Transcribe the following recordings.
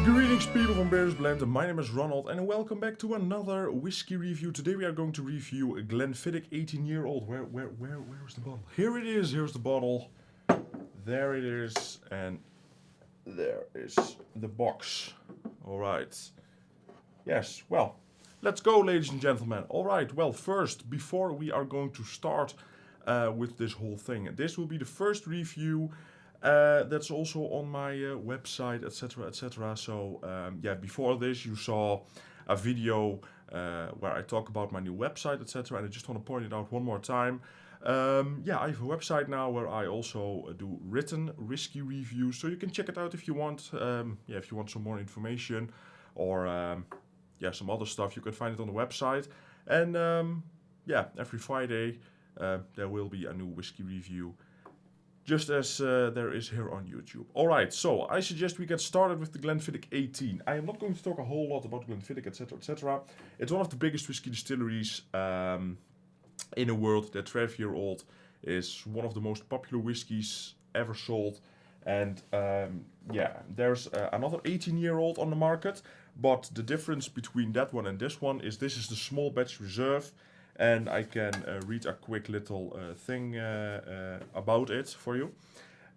Greetings people from Bears Blend, my name is Ronald and welcome back to another whiskey review. Today we are going to review a Glenfiddich 18-year-old. Where is the bottle? Here it is, here's the bottle. There it is, and there is the box. Alright. Yes, well, let's go ladies and gentlemen. Alright, well first, before we are going to start with this whole thing, this will be the first review that's also on my website, etc, etc. So yeah, before this you saw a video where I talk about my new website, etc, and I just want to point it out one more time. Yeah, I have a website now where I also do written whiskey reviews, so you can check it out if you want. Yeah, if you want some more information or yeah, some other stuff, you can find it on the website. And yeah, every Friday there will be a new whiskey review, just as there is here on YouTube. Alright, so I suggest we get started with the Glenfiddich 18. I am not going to talk a whole lot about Glenfiddich, etc, etc. It's one of the biggest whiskey distilleries in the world. That 12-year-old is one of the most popular whiskies ever sold. And yeah, there's another 18-year-old on the market. But the difference between that one and this one is this is the small batch reserve. And I can read a quick little thing about it for you.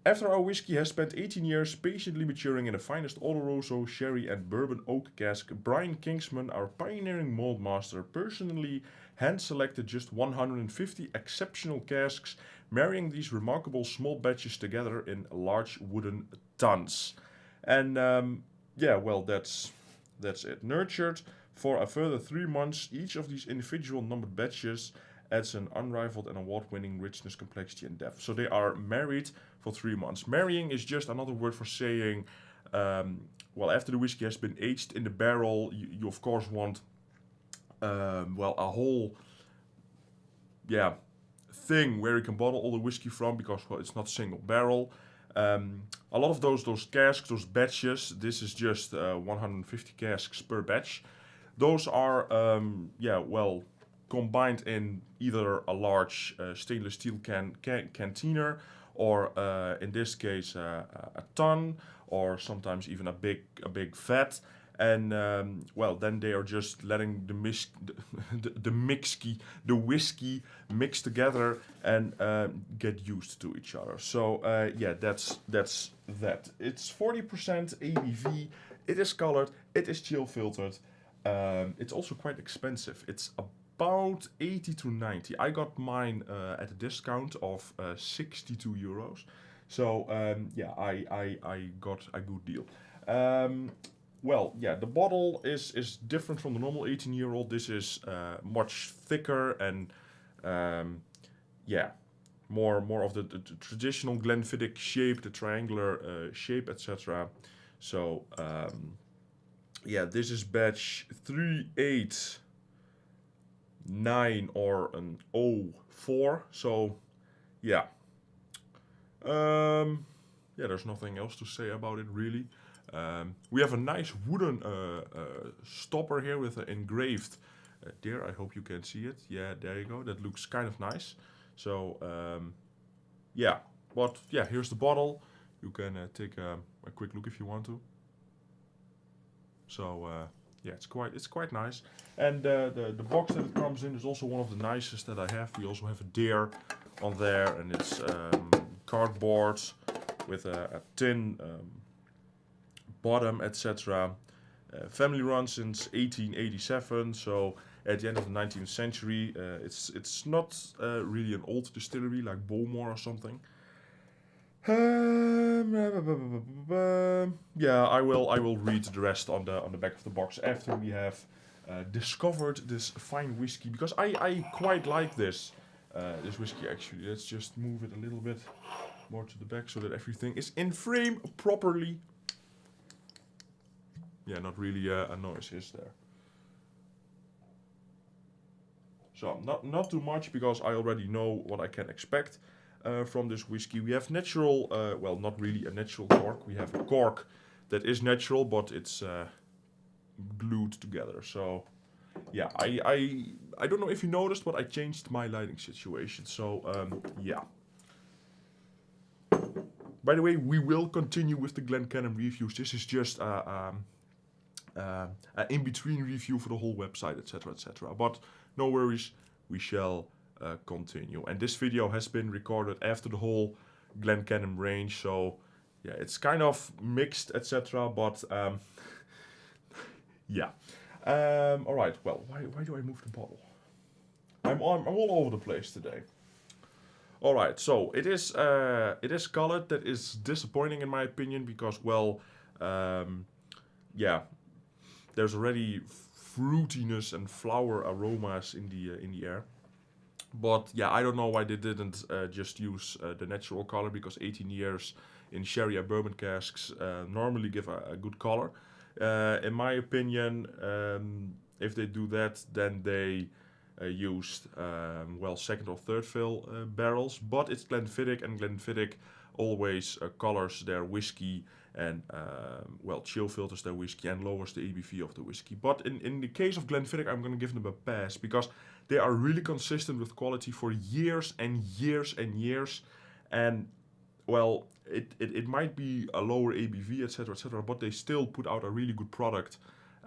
After our whiskey has spent 18 years patiently maturing in the finest Oloroso, sherry and bourbon oak cask, Brian Kingsman, our pioneering malt master, personally hand-selected just 150 exceptional casks, marrying these remarkable small batches together in large wooden tuns. And yeah, well, that's it. Nurtured for a further 3 months, each of these individual numbered batches adds an unrivaled and award-winning richness, complexity and depth. So they are married for 3 months. Marrying is just another word for saying, well, after the whiskey has been aged in the barrel, you of course want, well, a whole, yeah, thing where you can bottle all the whiskey from, because, well, it's not single barrel. A lot of those casks, those batches, this is just 150 casks per batch. Those are, yeah, well, combined in either a large stainless steel cantener, or in this case a ton, or sometimes even a big vat. And well, then they are just letting the whiskey mix together and get used to each other. So yeah, that's that. It's 40% ABV. It is colored. It is chill filtered. It's also quite expensive. It's about 80 to 90. I got mine at a discount of 62 euros. So yeah, I got a good deal. Well, yeah, the bottle is different from the normal 18-year-old. This is much thicker and yeah, more of the traditional Glenfiddich shape, the triangular shape, etc. So yeah, this is batch 389 or an 04. So yeah, yeah, there's nothing else to say about it really. We have a nice wooden stopper here with an engraved deer. I hope you can see it. Yeah, there you go. That looks kind of nice. So yeah, but yeah, here's the bottle. You can take a quick look if you want to. So yeah, it's quite nice. And the box that it comes in is also one of the nicest that I have. We also have a deer on there, and it's cardboard with a tin bottom, etc. Family run since 1887, so at the end of the 19th century. It's not really an old distillery like Bowmore or something. Yeah, I will read the rest on the back of the box after we have discovered this fine whiskey, because I quite like this whiskey actually. Let's just move it a little bit more to the back so that everything is in frame properly. Yeah, not really a noise is there. So not too much, because I already know what I can expect from this whiskey. We have natural, well, not really a natural cork. We have a cork that is natural, but it's glued together. So yeah, I don't know if you noticed, but I changed my lighting situation. So yeah. By the way, we will continue with the Glencairn reviews. This is just a an in-between review for the whole website, etc., etc. But no worries, we shall continue. And this video has been recorded after the whole Glencairn range, so yeah, it's kind of mixed, etc. But yeah. All right. Well, why do I move the bottle? I'm all over the place today. All right. So it is colored. That is disappointing in my opinion because, well, yeah, there's already fruitiness and flower aromas in the air. But yeah, I don't know why they didn't just use the natural color, because 18 years in sherry and bourbon casks normally give a good color. In my opinion, if they do that, then they used well, second or third fill barrels. But it's Glenfiddich, and Glenfiddich always colors their whiskey and well, chill filters their whiskey and lowers the ABV of the whiskey. But in the case of Glenfiddich, I'm going to give them a pass because they are really consistent with quality for years and years and years. And well, it might be a lower ABV, etc., but they still put out a really good product,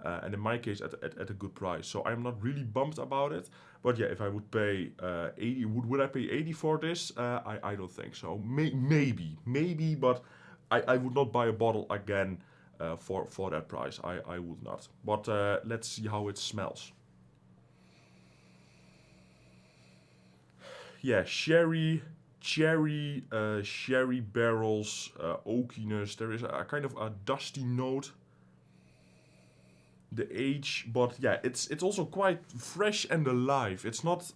and in my case at a good price. So I'm not really bummed about it. But yeah, if I would pay 80, would I pay 80 for this? I don't think so. Maybe, but I would not buy a bottle again for that price. I would not. But let's see how it smells. Yeah, cherry barrels, oakiness. There is a kind of a dusty note. The age, but yeah, it's also quite fresh and alive. It's not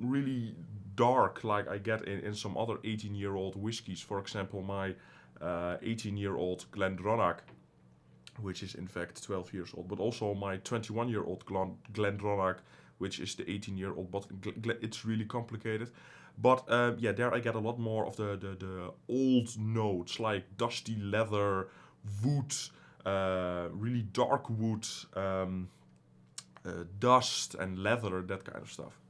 really dark like I get in some other 18-year-old whiskies. For example, my 18-year-old Glendronach, which is in fact 12 years old, but also my 21-year-old Glendronach, which is the 18-year-old, but it's really complicated. But yeah, there I get a lot more of the old notes, like dusty leather, wood, really dark wood, dust and leather, that kind of stuff.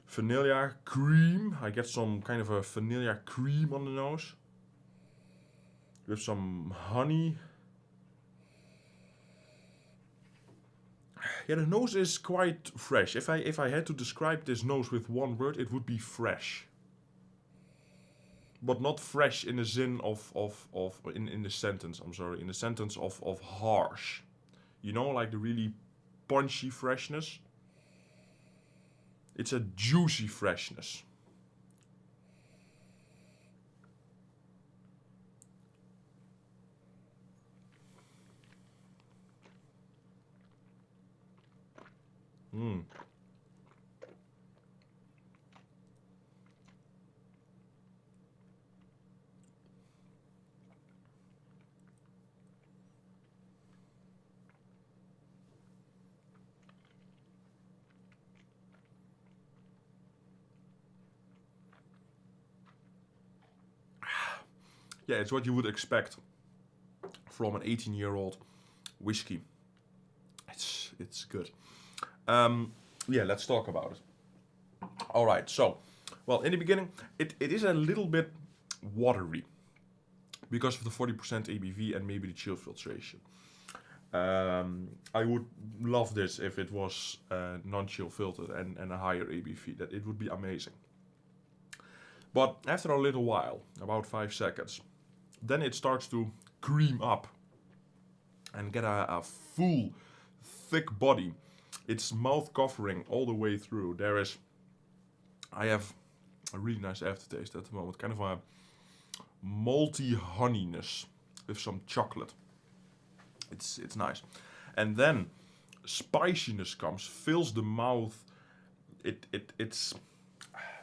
Vanilla cream. I get some kind of a vanilla cream on the nose. With some honey. Yeah, the nose is quite fresh. If I had to describe this nose with one word, it would be fresh. But not fresh in the sin in the sentence, I'm sorry, in the sentence of harsh. You know, like the really punchy freshness. It's a juicy freshness. Yeah, it's what you would expect from an 18-year-old whiskey. It's good. Yeah, let's talk about it. All right, so, well, in the beginning, it is a little bit watery because of the 40% ABV and maybe the chill filtration. I would love this if it was non-chill filtered and a higher ABV. That it would be amazing. But after a little while, about 5 seconds, then it starts to cream up and get a full, thick body. It's mouth covering all the way through. I have a really nice aftertaste at the moment, kind of a malty honeyness with some chocolate. It's nice. And then spiciness comes, fills the mouth. It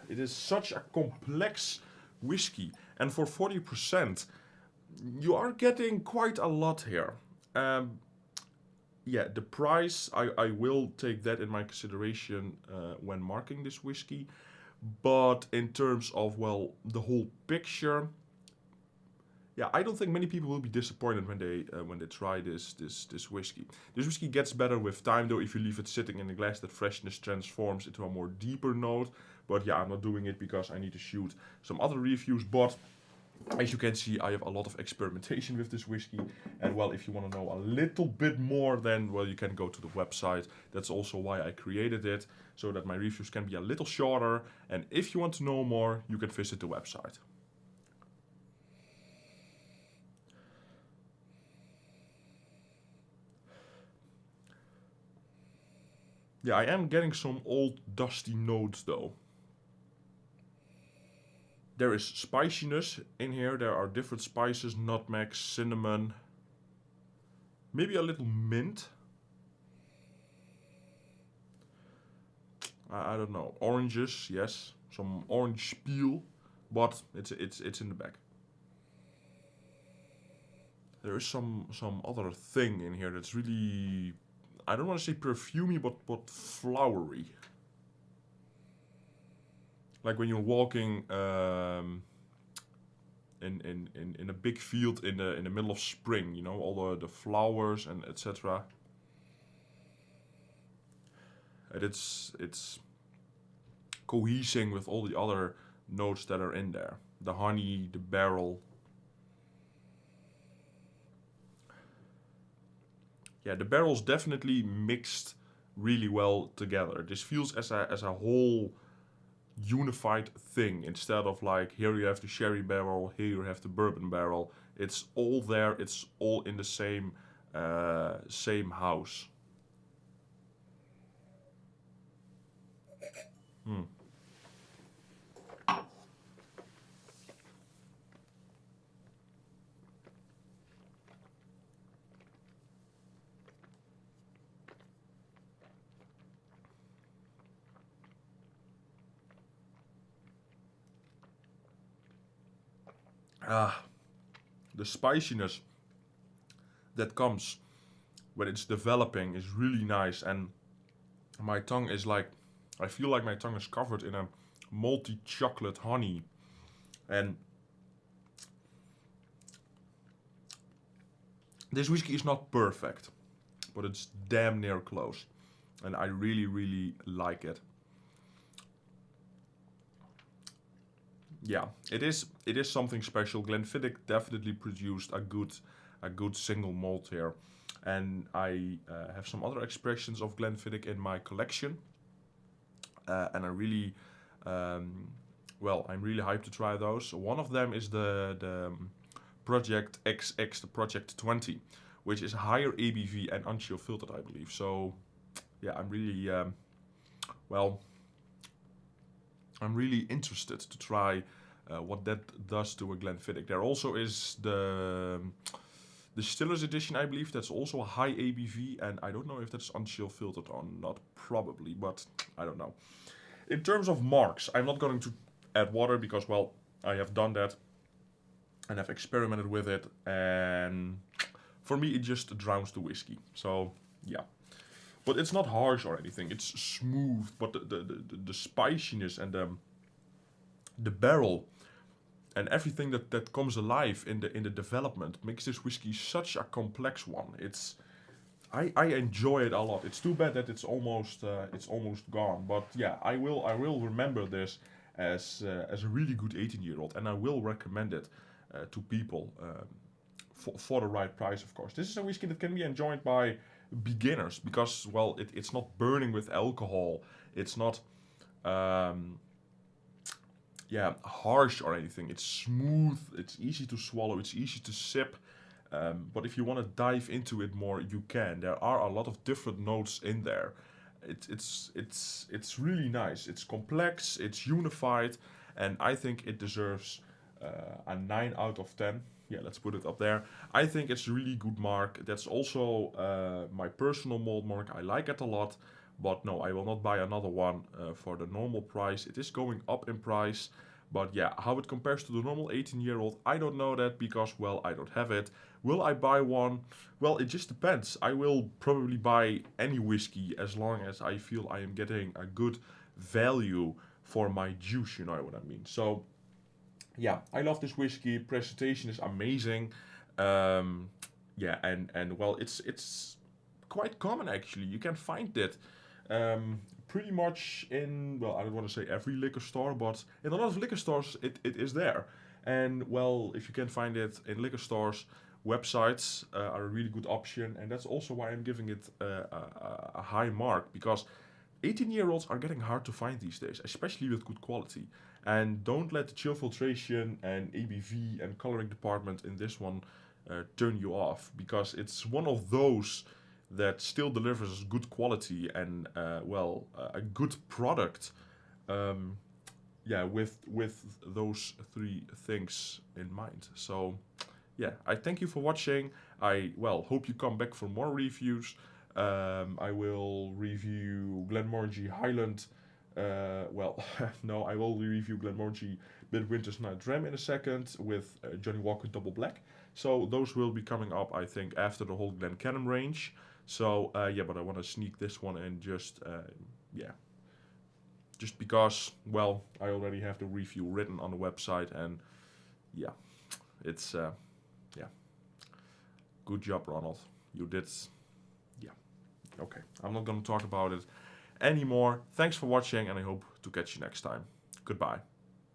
is such a complex whiskey, and for 40%, you are getting quite a lot here. Yeah, the price, I will take that in my consideration when marking this whiskey. But in terms of, well, the whole picture, yeah, I don't think many people will be disappointed when they try this whiskey. This whiskey gets better with time, though. If you leave it sitting in the glass, that freshness transforms into a more deeper note. But yeah, I'm not doing it because I need to shoot some other reviews. But As you can see, I have a lot of experimentation with this whiskey. And well, if you want to know a little bit more, then well, you can go to the website. That's also why I created it, so that my reviews can be a little shorter. And if you want to know more, you can visit the website. Yeah, I am getting some old dusty notes though. There is spiciness in here. There are different spices, nutmeg, cinnamon, maybe a little mint. I don't know. Oranges, yes, some orange peel, but it's in the back. There is some other thing in here that's really, I don't want to say perfumey, but flowery. Like when you're walking in a big field in the middle of spring, you know, all the flowers and etc. And it's cohesing with all the other notes that are in there. The honey, the barrel. Yeah, the barrels definitely mixed really well together. This feels as a whole unified thing, instead of like, here you have the sherry barrel, here you have the bourbon barrel. It's all there. It's all in the same house. The spiciness that comes when it's developing is really nice, and my tongue is like, I feel like my tongue is covered in a malty chocolate honey, and this whiskey is not perfect, but it's damn near close, and I really like it. Yeah, it is something special. Glenfiddich definitely produced a good single malt here, and I have some other expressions of Glenfiddich in my collection, and I really, I'm really hyped to try those. One of them is the Project XX, the Project 20, which is higher ABV and unchill filtered, I believe. So, yeah, I'm really, I'm really interested to try what that does to a Glenfiddich. There also is the Stiller's edition, I believe. That's also a high ABV, and I don't know if that's unchill filtered or not. Probably, but I don't know. In terms of marks, I'm not going to add water because, well, I have done that and have experimented with it, and for me it just drowns the whiskey. So yeah, but it's not harsh or anything. It's smooth, but the spiciness and the barrel and everything that comes alive in the development makes this whiskey such a complex one. I enjoy it a lot. It's too bad that it's almost gone. But yeah, I will remember this as a really good 18-year-old, and I will recommend it to people for the right price, of course. This is a whiskey that can be enjoyed by beginners because, well, it's not burning with alcohol. It's not harsh or anything. It's smooth. It's easy to swallow. It's easy to sip. But if you want to dive into it more, you can. There are a lot of different notes in there. It's really nice. It's complex. It's unified, and I think it deserves a 9 out of 10. Yeah, let's put it up there. I think it's a really good mark. That's also my personal malt mark. I like it a lot, but no, I will not buy another one for the normal price. It is going up in price. But yeah, how it compares to the normal 18-year-old, I don't know that because, well, I don't have it. Will I buy one? Well, it just depends. I will probably buy any whiskey as long as I feel I am getting a good value for my juice, you know what I mean. So, yeah, I love this whiskey. Presentation is amazing. Yeah, and well, it's quite common actually. You can find it Pretty much in, well, I don't want to say every liquor store, but in a lot of liquor stores it is there. And well, if you can't find it in liquor stores, websites are a really good option, and that's also why I'm giving it a high mark, because 18-year-olds are getting hard to find these days, especially with good quality. And don't let the chill filtration and ABV and coloring department in this one turn you off, because it's one of those that still delivers good quality and a good product. Yeah, with those three things in mind. So yeah, I thank you for watching. I hope you come back for more reviews. I will review Glenmorangie Highland. No, I will review Glenmorangie Midwinter's Night Dram in a second with Johnny Walker Double Black. So those will be coming up, I think, after the whole Glencairn range. So yeah, but I want to sneak this one in just just because, well, I already have the review written on the website, and yeah, it's yeah, good job, Ronald. You did, yeah. Okay, I'm not gonna talk about it anymore. Thanks for watching, and I hope to catch you next time. Goodbye.